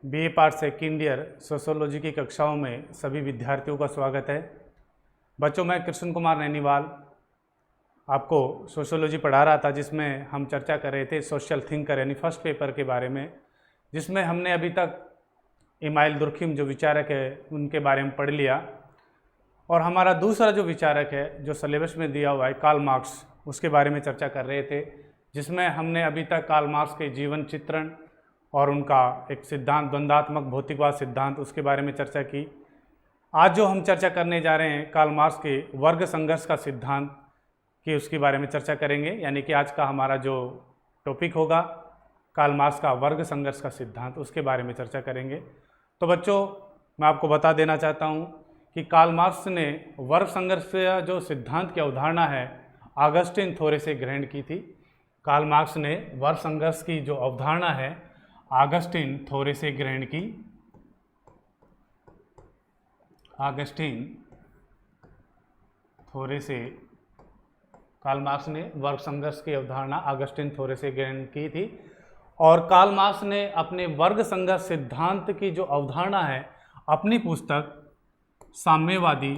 BA part second year sociology की कक्षाओं में सभी विद्यार्थियों का स्वागत है। बच्चों, मैं कृष्ण कुमार नैनीवाल आपको सोशियोलॉजी पढ़ा रहा था, जिसमें हम चर्चा कर रहे थे सोशल थिंकर यानी फर्स्ट पेपर के बारे में, जिसमें हमने अभी तक इमाइल दुर्खिम जो विचारक है उनके बारे में पढ़ लिया। और हमारा दूसरा जो विचारक है जो सिलेबस में दिया हुआ है कार्ल मार्क्स, उसके बारे में चर्चा कर रहे थे, जिसमें हमने अभी तक कार्ल मार्क्स के जीवन चित्रण और उनका एक सिद्धांत द्वंद्वात्मक भौतिकवाद सिद्धांत उसके बारे में चर्चा की। आज जो हम चर्चा करने जा रहे हैं कार्ल मार्क्स के वर्ग संघर्ष का सिद्धांत की, उसके बारे में चर्चा करेंगे। यानी कि आज का हमारा जो टॉपिक होगा कार्ल मार्क्स का वर्ग संघर्ष का सिद्धांत, उसके बारे में चर्चा करेंगे। तो बच्चों, मैं आपको बता देना चाहता हूँ कि कार्ल मार्क्स ने वर्ग संघर्ष का जो सिद्धांत की अवधारणा है ऑगस्टिन थोरे से ग्रहण की थी। कार्ल मार्क्स ने वर्ग संघर्ष की जो अवधारणा है ऑगस्टिन थोरे से ग्रहण की। ऑगस्टिन थोरे से कार्ल मार्क्स ने वर्ग संघर्ष की अवधारणा ऑगस्टिन थोरे से ग्रहण की थी। और कार्ल मार्क्स ने अपने वर्ग संघर्ष सिद्धांत की जो अवधारणा है अपनी पुस्तक साम्यवादी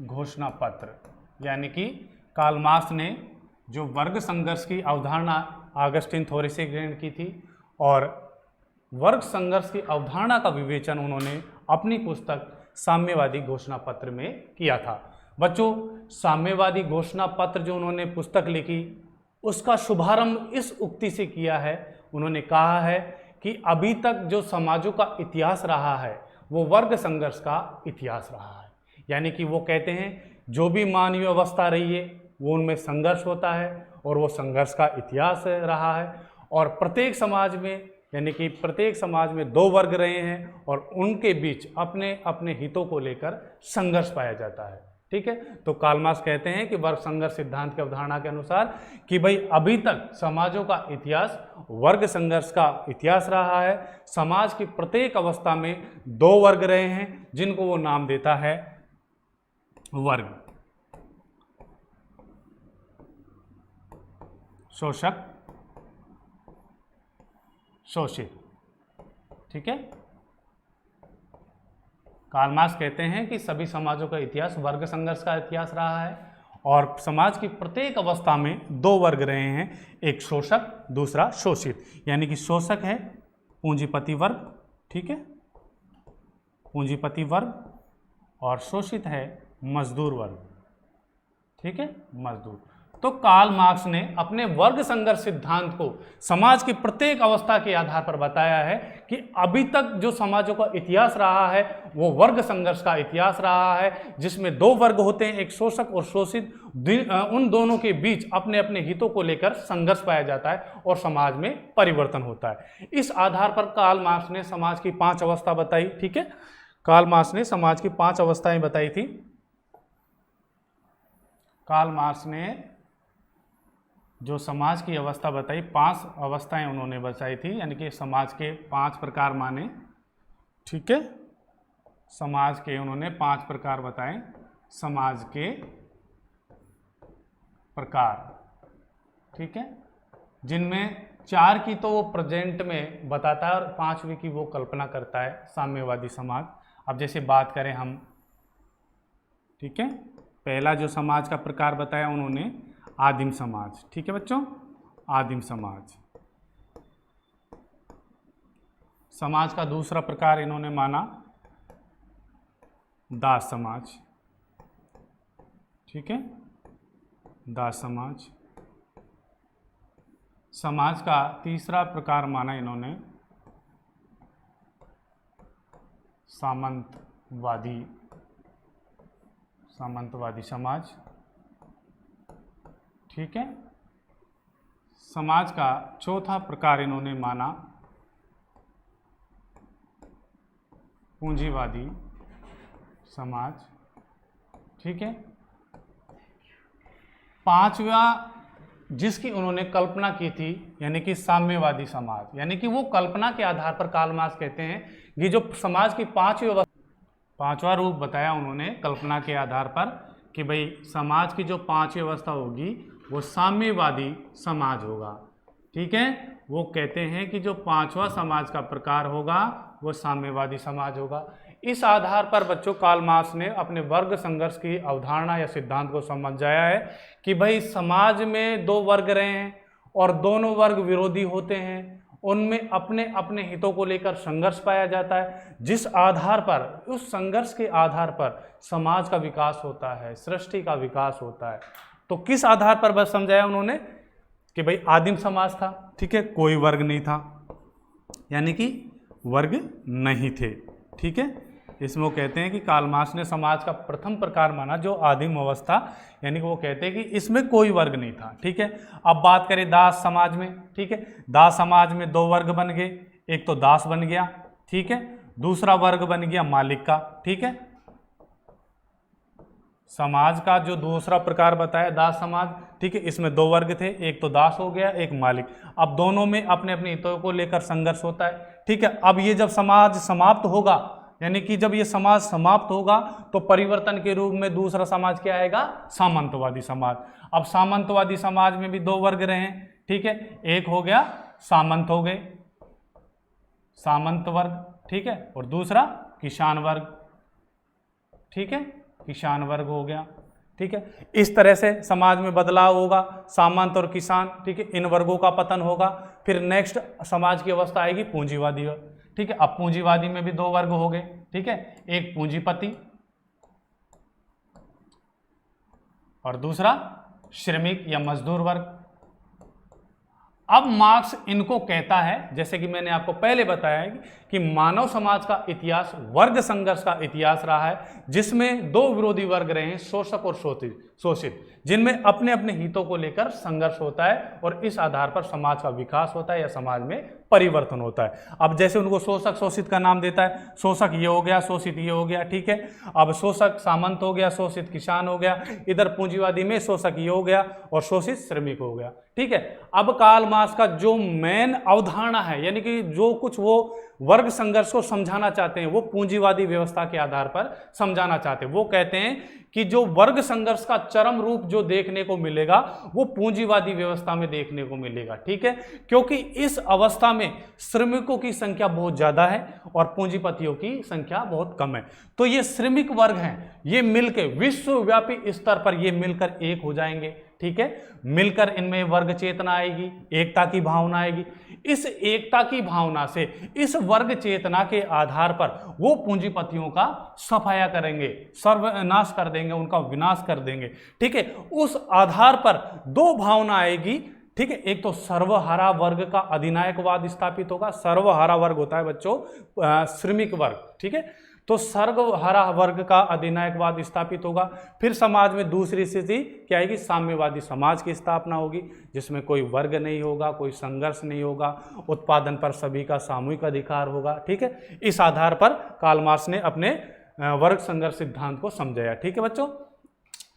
घोषणा पत्र, यानी कि कार्ल मार्क्स ने जो वर्ग संघर्ष की अवधारणा ऑगस्टिन थोरे से ग्रहण की थी और वर्ग संघर्ष की अवधारणा का विवेचन उन्होंने अपनी पुस्तक साम्यवादी घोषणा पत्र में किया था। बच्चों, साम्यवादी घोषणा पत्र जो उन्होंने पुस्तक लिखी, उसका शुभारंभ इस उक्ति से किया है। उन्होंने कहा है कि अभी तक जो समाजों का इतिहास रहा है वो वर्ग संघर्ष का इतिहास रहा है। यानी कि वो कहते हैं जो भी मानवीय अवस्था रही है वो उनमें संघर्ष होता है और वो संघर्ष का इतिहास रहा है। और प्रत्येक समाज में, यानी कि प्रत्येक समाज में दो वर्ग रहे हैं और उनके बीच अपने अपने हितों को लेकर संघर्ष पाया जाता है। ठीक है, तो कार्ल मार्क्स कहते हैं कि वर्ग संघर्ष सिद्धांत की अवधारणा के अनुसार कि भाई अभी तक समाजों का इतिहास वर्ग संघर्ष का इतिहास रहा है। समाज की प्रत्येक अवस्था में दो वर्ग रहे हैं जिनको वो नाम देता है वर्ग, शोषक, शोषित। ठीक है, कार्ल मार्क्स कहते हैं कि सभी समाजों का इतिहास वर्ग संघर्ष का इतिहास रहा है और समाज की प्रत्येक अवस्था में दो वर्ग रहे हैं, एक शोषक, दूसरा शोषित। यानी कि शोषक है पूंजीपति वर्ग, ठीक है, पूंजीपति वर्ग, और शोषित है मजदूर वर्ग। ठीक है, मजदूर। तो कार्ल मार्क्स ने अपने वर्ग संघर्ष सिद्धांत को समाज की प्रत्येक अवस्था के आधार पर बताया है कि अभी तक जो समाजों का इतिहास रहा है वो वर्ग संघर्ष का इतिहास रहा है, जिसमें दो वर्ग होते हैं, एक शोषक और शोषित। उन दोनों के बीच अपने अपने हितों को लेकर संघर्ष पाया जाता है और समाज में परिवर्तन होता है। इस आधार पर कार्ल मार्क्स ने समाज की 5 अवस्था बताई। ठीक है, कार्ल मार्क्स ने समाज की 5 अवस्थाएं बताई थी। कार्ल मार्क्स ने जो समाज की अवस्था बताई, 5 अवस्थाएं उन्होंने बताई थी, यानी कि समाज के 5 प्रकार माने। ठीक है, समाज के उन्होंने 5 प्रकार बताए, समाज के प्रकार। ठीक है, जिनमें 4 की तो वो प्रेजेंट में बताता है और 5वीं की वो कल्पना करता है, साम्यवादी समाज। अब जैसे बात करें हम, ठीक है, पहला जो समाज का प्रकार बताया उन्होंने आदिम समाज। ठीक है बच्चों, आदिम समाज। समाज का दूसरा प्रकार इन्होंने माना दास समाज। ठीक है, दास समाज। समाज का तीसरा प्रकार माना इन्होंने सामंतवादी समाज। ठीक है, समाज का चौथा प्रकार इन्होंने माना पूंजीवादी समाज। ठीक है, 5वां जिसकी उन्होंने कल्पना की थी, यानी कि साम्यवादी समाज। यानी कि वो कल्पना के आधार पर कार्ल मार्क्स कहते हैं कि जो समाज की 5वां रूप बताया उन्होंने कल्पना के आधार पर कि भाई समाज की जो पांचवी अवस्था होगी वो साम्यवादी समाज होगा। ठीक है, वो कहते हैं कि जो पांचवा समाज का प्रकार होगा वो साम्यवादी समाज होगा। इस आधार पर बच्चों कार्ल मार्क्स ने अपने वर्ग संघर्ष की अवधारणा या सिद्धांत को समझाया है कि भाई समाज में दो वर्ग रहे हैं और दोनों वर्ग विरोधी होते हैं, उनमें अपने अपने हितों को लेकर संघर्ष पाया जाता है, जिस आधार पर, उस संघर्ष के आधार पर समाज का विकास होता है, सृष्टि का विकास होता है। तो किस आधार पर बस समझाया उन्होंने कि भाई आदिम समाज था, ठीक है, कोई वर्ग नहीं था, यानी कि वर्ग नहीं थे। ठीक है, इसमें वो कहते हैं कि कार्ल मार्क्स ने समाज का प्रथम प्रकार माना जो आदिम अवस्था, यानी कि वो कहते हैं कि इसमें कोई वर्ग नहीं था। ठीक है, अब बात करें दास समाज में। ठीक है, दास समाज में दो वर्ग बन गए, एक तो दास बन गया, ठीक है, दूसरा वर्ग बन गया मालिक का। ठीक है, समाज का जो दूसरा प्रकार बताया दास समाज, ठीक है, इसमें दो वर्ग थे, एक तो दास हो गया, एक मालिक। अब दोनों में अपने अपने हितों को लेकर संघर्ष होता है। ठीक है, अब ये जब समाज समाप्त होगा, यानी कि जब ये समाज समाप्त होगा तो परिवर्तन के रूप में दूसरा समाज क्या आएगा, सामंतवादी समाज। अब सामंतवादी समाज में भी दो वर्ग रहे हैं। ठीक है, एक हो गया सामंत हो गए, सामंत वर्ग, ठीक है, और दूसरा किसान वर्ग। ठीक है, किसान वर्ग हो गया। ठीक है, इस तरह से समाज में बदलाव होगा, सामंत और किसान, ठीक है, इन वर्गों का पतन होगा। फिर नेक्स्ट समाज की अवस्था आएगी पूंजीवादी। ठीक है, अब पूंजीवादी में भी दो वर्ग हो गए। ठीक है, एक पूंजीपति और दूसरा श्रमिक या मजदूर वर्ग। अब मार्क्स इनको कहता है, जैसे कि मैंने आपको पहले बताया है कि मानव समाज का इतिहास वर्ग संघर्ष का इतिहास रहा है, जिसमें दो विरोधी वर्ग रहे हैं, शोषक और शोषित, जिनमें अपने अपने हितों को लेकर संघर्ष होता है और इस आधार पर समाज का विकास होता है या समाज में परिवर्तन होता है। अब जैसे उनको शोषक शोषित का नाम देता है, शोषक ये हो गया, शोषित ये हो गया। ठीक है, अब शोषक सामंत हो गया, शोषित किसान हो गया, इधर पूंजीवादी में शोषक ये हो गया और शोषित श्रमिक हो गया। ठीक है, अब कार्ल मार्क्स का जो मेन अवधारणा है, यानी कि जो कुछ वो वर्ग संघर्ष को समझाना चाहते हैं, वो पूंजीवादी व्यवस्था के आधार पर समझाना चाहते हैं। वो कहते हैं कि जो वर्ग संघर्ष का चरम रूप जो देखने को मिलेगा वो पूंजीवादी व्यवस्था में देखने को मिलेगा। ठीक है, क्योंकि इस अवस्था में श्रमिकों की संख्या बहुत ज्यादा है और पूंजीपतियों की संख्या बहुत कम है। तो ये श्रमिक वर्ग हैं, ये मिलकर विश्वव्यापी स्तर पर ये मिलकर एक हो जाएंगे। ठीक है, मिलकर इनमें वर्ग चेतना आएगी, एकता की भावना आएगी। इस एकता की भावना से, इस वर्ग चेतना के आधार पर वो पूंजीपतियों का सफाया करेंगे, सर्वनाश कर देंगे, उनका विनाश कर देंगे। ठीक है, उस आधार पर दो भावना आएगी। ठीक है, एक तो सर्वहारा वर्ग का अधिनायकवाद स्थापित होगा। सर्वहारा वर्ग होता है बच्चों श्रमिक वर्ग। ठीक है, तो सर्वहारा वर्ग का अधिनायकवाद स्थापित होगा। फिर समाज में दूसरी स्थिति क्या आएगी, साम्यवादी समाज की स्थापना होगी, जिसमें कोई वर्ग नहीं होगा, कोई संघर्ष नहीं होगा, उत्पादन पर सभी का सामूहिक अधिकार होगा। ठीक है, इस आधार पर कार्ल मार्क्स ने अपने वर्ग संघर्ष सिद्धांत को समझाया। ठीक है बच्चों,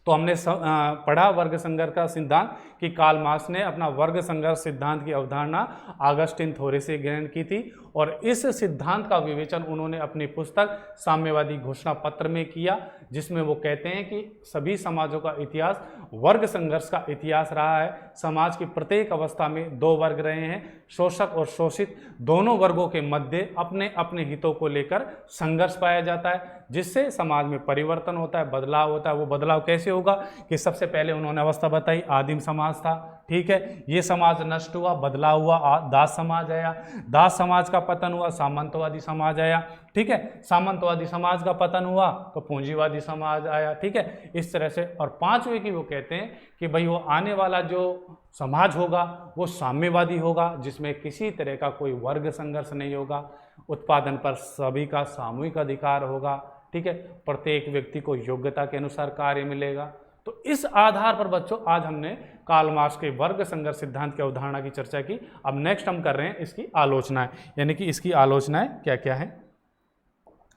तो हमने पढ़ा वर्ग संघर्ष का सिद्धांत कि कार्ल मार्क्स ने अपना वर्ग संघर्ष सिद्धांत की अवधारणा ऑगस्टीन थोरे से ग्रहण की थी और इस सिद्धांत का विवेचन उन्होंने अपनी पुस्तक साम्यवादी घोषणा पत्र में किया, जिसमें वो कहते हैं कि सभी समाजों का इतिहास वर्ग संघर्ष का इतिहास रहा है। समाज की प्रत्येक अवस्था में दो वर्ग रहे हैं, शोषक और शोषित। दोनों वर्गों के मध्य अपने अपने हितों को लेकर संघर्ष पाया जाता है, जिससे समाज में परिवर्तन होता है, बदलाव होता है। वो बदलाव कैसे होगा कि सबसे पहले उन्होंने अवस्था बताई, आदिम समाज था। ठीक है, ये समाज नष्ट हुआ, बदलाव हुआ, दास समाज आया। दास समाज का पतन हुआ, सामंतवादी समाज आया। ठीक है, सामंतवादी समाज का पतन हुआ तो पूंजीवादी समाज आया। ठीक है, इस तरह से। और पांचवे की वो कहते हैं कि भाई वो आने वाला जो समाज होगा वो साम्यवादी होगा, जिसमें किसी तरह का कोई वर्ग संघर्ष नहीं होगा, उत्पादन पर सभी का सामूहिक अधिकार होगा। ठीक है, प्रत्येक व्यक्ति को योग्यता के अनुसार कार्य मिलेगा। तो इस आधार पर बच्चों आज हमने कार्ल मार्क्स के वर्ग संघर्ष सिद्धांत की अवधारणा की चर्चा की। अब नेक्स्ट हम कर रहे हैं इसकी आलोचनाएं, यानी कि इसकी आलोचनाएं क्या क्या है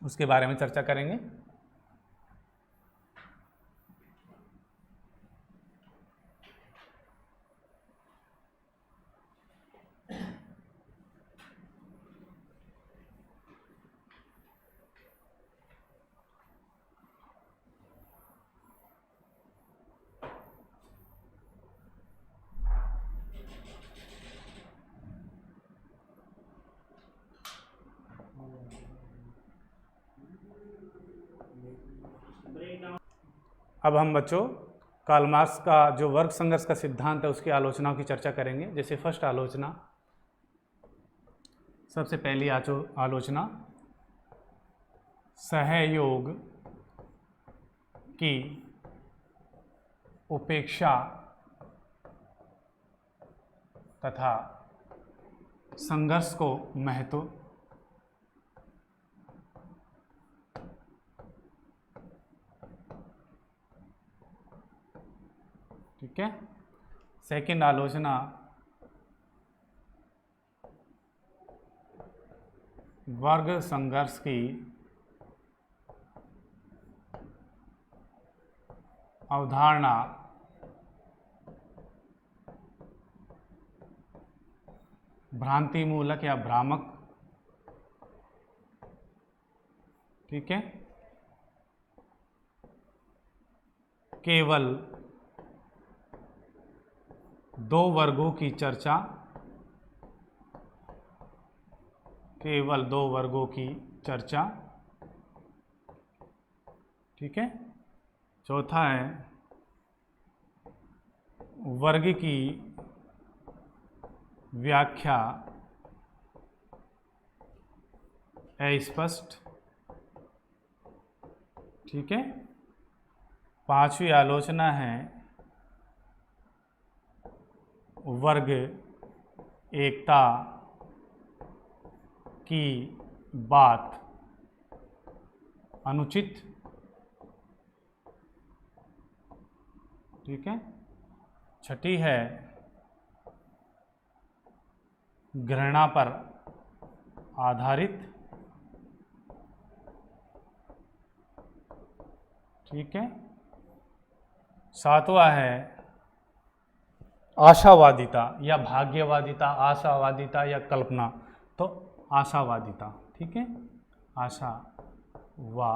उसके बारे में चर्चा करेंगे। अब हम बच्चों कार्ल मार्क्स का जो वर्ग संघर्ष का सिद्धांत है उसकी आलोचनाओं की चर्चा करेंगे। जैसे फर्स्ट आलोचना, सबसे पहली आलोचना, सहयोग की उपेक्षा तथा संघर्ष को महत्व। ठीक है। सेकंड आलोचना, वर्ग संघर्ष की अवधारणा भ्रांति मूलक या भ्रामक। ठीक है। केवल दो वर्गों की चर्चा, केवल दो वर्गों की चर्चा। ठीक है। चौथा है वर्ग की व्याख्या अस्पष्ट। ठीक है। पांचवी आलोचना है वर्ग एकता की बात अनुचित। ठीक है। छठी है घृणा पर आधारित। ठीक है। सातवां है आशावादिता या भाग्यवादिता, आशावादिता या कल्पना। तो आशावादिता। ठीक है। आशावादिता।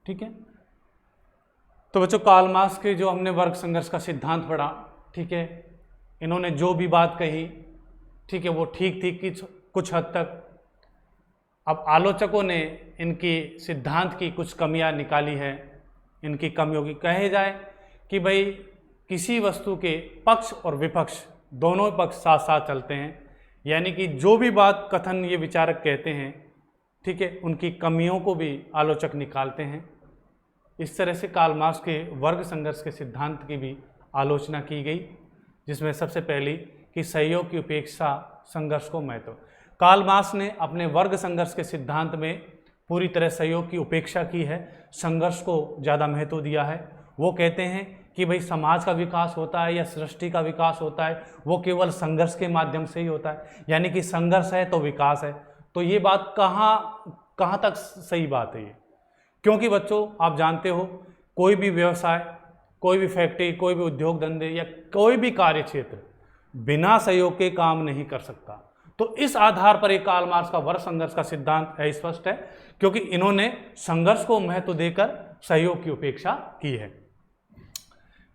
ठीक है। तो बच्चों कार्ल मार्क्स के जो हमने वर्ग संघर्ष का सिद्धांत पढ़ा, ठीक है, इन्होंने जो भी बात कही, ठीक है, वो ठीक थी कि कुछ हद तक। अब आलोचकों ने इनकी सिद्धांत की कुछ कमियां निकाली है। इनकी कमियों की कहे जाए कि भाई किसी वस्तु के पक्ष और विपक्ष दोनों पक्ष साथ साथ चलते हैं, यानी कि जो भी बात कथन ये विचारक कहते हैं, ठीक है, उनकी कमियों को भी आलोचक निकालते हैं। इस तरह से कार्ल मार्क्स के वर्ग संघर्ष के सिद्धांत की भी आलोचना की गई, जिसमें सबसे पहली कि सहयोग की उपेक्षा संघर्ष को महत्व। कार्ल मार्क्स ने अपने वर्ग संघर्ष के सिद्धांत में पूरी तरह सहयोग की उपेक्षा की है, संघर्ष को ज़्यादा महत्व दिया है। वो कहते हैं कि भाई समाज का विकास होता है या सृष्टि का विकास होता है, वो केवल संघर्ष के माध्यम से ही होता है, यानी कि संघर्ष है तो विकास है। तो ये बात कहाँ तक सही बात है ये? क्योंकि बच्चों आप जानते हो कोई भी व्यवसाय, कोई भी फैक्ट्री, कोई भी उद्योग धंधे या कोई भी कार्य क्षेत्र बिना सहयोग के काम नहीं कर सकता। तो इस आधार पर एक कार्ल मार्क्स का वर्ग संघर्ष का सिद्धांत स्पष्ट है, क्योंकि इन्होंने संघर्ष को महत्व देकर सहयोग की उपेक्षा की है।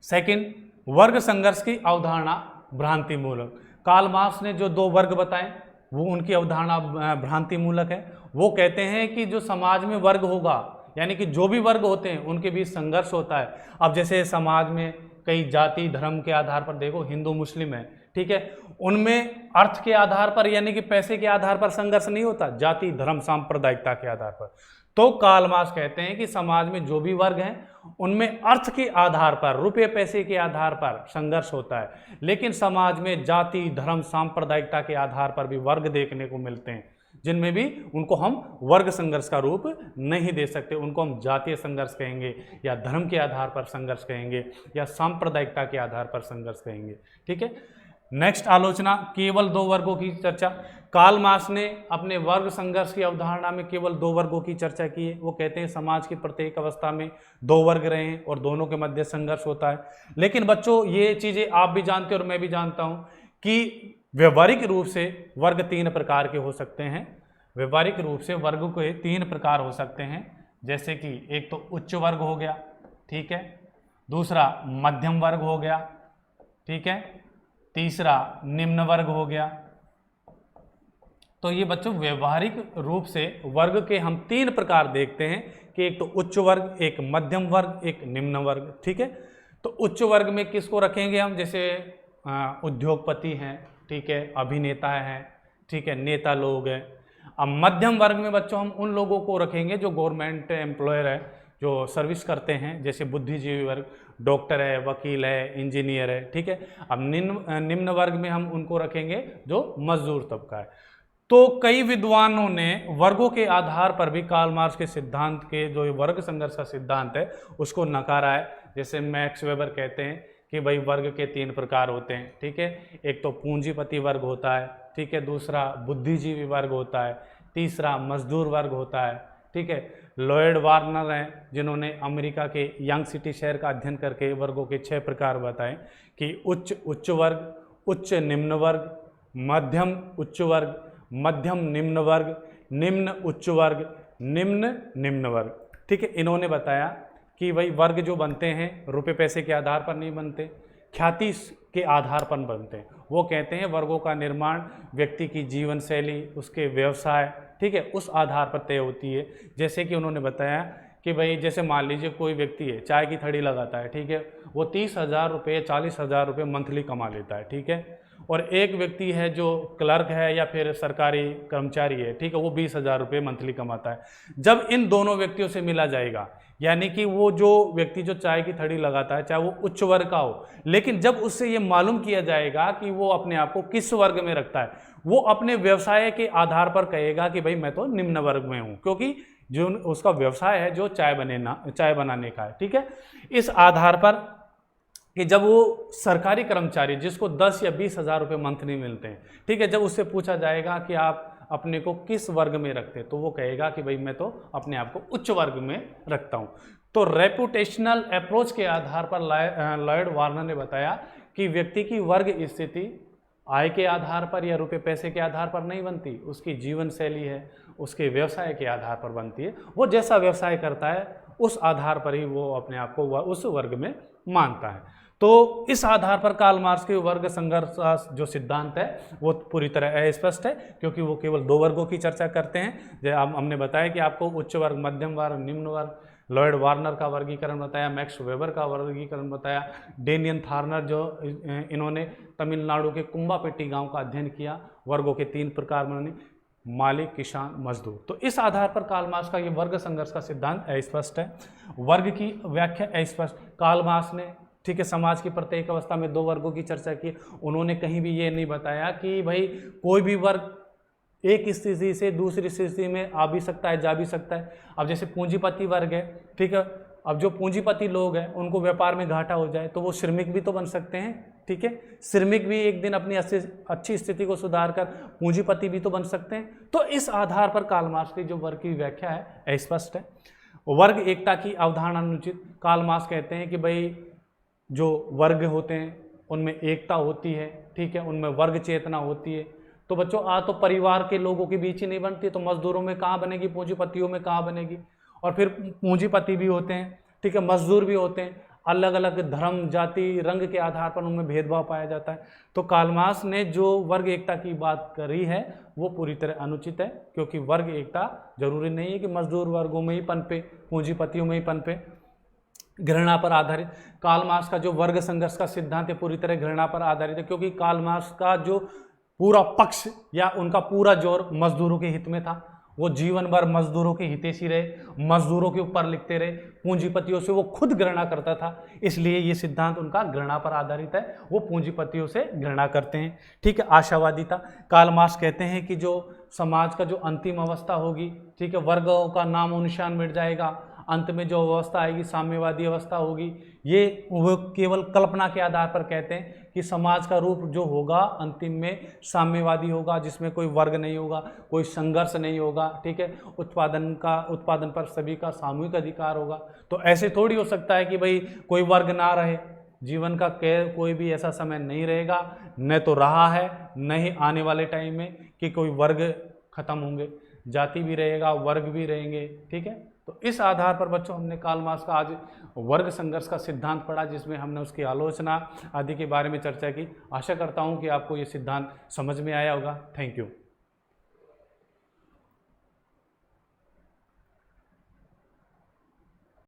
सेकंड, वर्ग संघर्ष की अवधारणा भ्रांति मूलक। कार्ल मार्क्स ने जो दो वर्ग बताए वो उनकी अवधारणा भ्रांति मूलक है। वो कहते हैं कि जो समाज में वर्ग होगा, यानी कि जो भी वर्ग होते हैं उनके बीच संघर्ष होता है। अब जैसे समाज में कई जाति धर्म के आधार पर देखो, हिंदू मुस्लिम है, ठीक है, उनमें अर्थ के आधार पर यानी कि पैसे के आधार पर संघर्ष नहीं होता, जाति धर्म सांप्रदायिकता के आधार पर। तो कार्ल मार्क्स कहते हैं कि समाज में जो भी वर्ग हैं उनमें अर्थ के आधार पर, रुपये पैसे के आधार पर संघर्ष होता है, लेकिन समाज में जाति धर्म सांप्रदायिकता के आधार पर भी वर्ग देखने को मिलते हैं, जिनमें भी उनको हम वर्ग संघर्ष का रूप नहीं दे सकते। उनको हम जातीय संघर्ष कहेंगे या धर्म के आधार पर संघर्ष कहेंगे या सांप्रदायिकता के आधार पर संघर्ष कहेंगे। ठीक है। नेक्स्ट आलोचना, केवल दो वर्गों की चर्चा। कार्ल मार्क्स ने अपने वर्ग संघर्ष की अवधारणा में केवल दो वर्गों की चर्चा की है। वो कहते हैं समाज की प्रत्येक अवस्था में दो वर्ग रहे हैं और दोनों के मध्य संघर्ष होता है। लेकिन बच्चों ये चीज़ें आप भी जानते हो और मैं भी जानता हूँ कि व्यवहारिक रूप से वर्ग तीन प्रकार के हो सकते हैं। व्यवहारिक रूप से वर्ग के तीन प्रकार हो सकते हैं, जैसे कि एक तो उच्च वर्ग हो गया, ठीक है, दूसरा मध्यम वर्ग हो गया, ठीक है, तीसरा निम्न वर्ग हो गया, तो ये बच्चों व्यवहारिक रूप से वर्ग के हम 3 प्रकार देखते हैं कि एक तो उच्च वर्ग, एक मध्यम वर्ग, एक निम्न वर्ग। ठीक है, तो उच्च वर्ग में किसको रखेंगे हम, जैसे उद्योगपति हैं, ठीक है, अभिनेता हैं, ठीक है, नेता लोग हैं। अब मध्यम वर्ग में बच्चों हम उन लोगों को रखेंगे जो गवर्नमेंट एम्प्लॉयर है, जो सर्विस करते हैं, जैसे बुद्धिजीवी वर्ग, डॉक्टर है, वकील है, इंजीनियर है। ठीक है, अब निम्न वर्ग में हम उनको रखेंगे जो मजदूर तबका है। तो कई विद्वानों ने वर्गों के आधार पर भी कार्ल मार्क्स के सिद्धांत के जो वर्ग संघर्ष का सिद्धांत है उसको नकारा है। जैसे मैक्स वेबर कहते हैं कि भाई वर्ग के 3 प्रकार होते हैं। ठीक है, एक तो पूंजीपति वर्ग होता है, ठीक है, दूसरा बुद्धिजीवी वर्ग होता है, तीसरा मजदूर वर्ग होता है। ठीक है, लॉयड वार्नर हैं जिन्होंने अमेरिका के यंग सिटी शहर का अध्ययन करके वर्गों के 6 प्रकार बताए कि उच्च वर्ग, उच्च निम्न वर्ग, मध्यम उच्च वर्ग, मध्यम निम्न वर्ग, निम्न उच्च वर्ग, निम्न वर्ग। ठीक है, इन्होंने बताया कि भाई वर्ग जो बनते हैं रुपए पैसे के आधार पर नहीं बनते, ख्याति के आधार पर बनते हैं। वो कहते हैं वर्गों का निर्माण व्यक्ति की जीवन शैली, उसके व्यवसाय, ठीक है, उस आधार पर तय होती है। जैसे कि उन्होंने बताया कि भाई जैसे मान लीजिए कोई व्यक्ति है, चाय की थड़ी लगाता है, ठीक है, वो 30,000 रुपये 40,000 रुपये मंथली कमा लेता है। ठीक है, और एक व्यक्ति है जो क्लर्क है या फिर सरकारी कर्मचारी है, ठीक है, वो 20,000 रुपये मंथली कमाता है। जब इन दोनों व्यक्तियों से मिला जाएगा, यानी कि वो जो व्यक्ति जो चाय की थड़ी लगाता है चाहे वो उच्च वर्ग का हो, लेकिन जब उससे ये मालूम किया जाएगा कि वो अपने आप को किस वर्ग में रखता है, वो अपने व्यवसाय के आधार पर कहेगा कि भाई मैं तो निम्न वर्ग में हूँ, क्योंकि जो उसका व्यवसाय है जो चाय बनाने का है। ठीक है, इस आधार पर कि जब वो सरकारी कर्मचारी जिसको 10 या 20,000 रुपये मंथली मिलते हैं, ठीक है, जब उससे पूछा जाएगा कि आप अपने को किस वर्ग में रखते हैं, तो वो कहेगा कि भाई मैं तो अपने आप को उच्च वर्ग में रखता हूँ। तो रेपुटेशनल अप्रोच के आधार पर लॉयड वार्नर ने बताया कि व्यक्ति की वर्ग स्थिति आय के आधार पर या रुपये पैसे के आधार पर नहीं बनती, उसकी जीवन शैली है, उसके व्यवसाय के आधार पर बनती है। वो जैसा व्यवसाय करता है उस आधार पर ही वो अपने आप को उस वर्ग में मानता है। तो इस आधार पर कार्ल मार्क्स के वर्ग संघर्ष का जो सिद्धांत है वो पूरी तरह अस्पष्ट है, क्योंकि वो केवल 2 वर्गों की चर्चा करते हैं। जैसे हमने बताया कि आपको उच्च वर्ग, मध्यम वर्ग, निम्न वर्ग, लॉयड वार्नर का वर्गीकरण बताया, मैक्स वेबर का वर्गीकरण बताया, डेनियन थार्नर जो इन्होंने तमिलनाडु के कुंबापेट्टी गांव का अध्ययन किया, वर्गों के 3 प्रकार बनाने, मालिक, किसान, मजदूर। तो इस आधार पर कार्ल मार्क्स का ये वर्ग संघर्ष का सिद्धांत अस्पष्ट है। वर्ग की व्याख्या अस्पष्ट। कार्ल मार्क्स ने, ठीक है, समाज की प्रत्येक अवस्था में 2 वर्गों की चर्चा की। उन्होंने कहीं भी ये नहीं बताया कि भाई कोई भी वर्ग एक स्थिति से दूसरी स्थिति में आ भी सकता है, जा भी सकता है। अब जैसे पूंजीपति वर्ग है, ठीक है, अब जो पूंजीपति लोग हैं उनको व्यापार में घाटा हो जाए तो वो श्रमिक भी तो बन सकते हैं। ठीक है, श्रमिक भी एक दिन अपनी अच्छी स्थिति को सुधार कर पूंजीपति भी तो बन सकते हैं। तो इस आधार पर कार्ल मार्क्स की जो वर्ग की व्याख्या है स्पष्ट है। वर्ग एकता की अवधारणा अनुचित। कार्ल मार्क्स कहते हैं कि भाई जो वर्ग होते हैं उनमें एकता होती है, ठीक है, उनमें वर्ग चेतना होती है। तो बच्चों तो परिवार के लोगों के बीच ही नहीं बनती, तो मजदूरों में कहाँ बनेगी, पूंजीपतियों में कहाँ बनेगी। और फिर पूंजीपति भी होते हैं, ठीक है, मजदूर भी होते हैं, अलग अलग धर्म, जाति, रंग के आधार पर उनमें भेदभाव पाया जाता है। तो कार्ल मार्क्स ने जो वर्ग एकता की बात करी है वो पूरी तरह अनुचित है, क्योंकि वर्ग एकता जरूरी नहीं है कि मजदूर वर्गों में ही पनपे, पूंजीपतियों में ही पनपे। घृणा पर आधारित। कार्ल मार्क्स का जो वर्ग संघर्ष का सिद्धांत है पूरी तरह घृणा पर आधारित है, क्योंकि कार्ल मार्क्स का जो पूरा पक्ष या उनका पूरा जोर मजदूरों के हित में था। वो जीवन भर मजदूरों के हितैषी रहे, मजदूरों के ऊपर लिखते रहे, पूंजीपतियों से वो खुद घृणा करता था, इसलिए ये सिद्धांत उनका घृणा पर आधारित है। वो पूंजीपतियों से घृणा करते हैं। ठीक है, आशावादिता। कार्ल मार्क्स कहते हैं कि जो समाज का जो अंतिम अवस्था होगी, ठीक है, वर्गों का नामो निशान मिट जाएगा, अंत में जो अवस्था आएगी साम्यवादी अवस्था होगी। ये वो केवल कल्पना के आधार पर कहते हैं कि समाज का रूप जो होगा अंतिम में साम्यवादी होगा, जिसमें कोई वर्ग नहीं होगा, कोई संघर्ष नहीं होगा, ठीक है, उत्पादन पर सभी का सामूहिक अधिकार होगा। तो ऐसे थोड़ी हो सकता है कि भाई कोई वर्ग ना रहे। जीवन का कोई भी ऐसा समय नहीं रहेगा, न तो रहा है न ही आने वाले टाइम में कि कोई वर्ग खत्म होंगे। जाति भी रहेगा, वर्ग भी रहेंगे। ठीक है, तो इस आधार पर बच्चों हमने कार्ल मार्क्स का आज वर्ग संघर्ष का सिद्धांत पढ़ा, जिसमें हमने उसकी आलोचना आदि के बारे में चर्चा की। आशा करता हूं कि आपको ये सिद्धांत समझ में आया होगा। Thank you.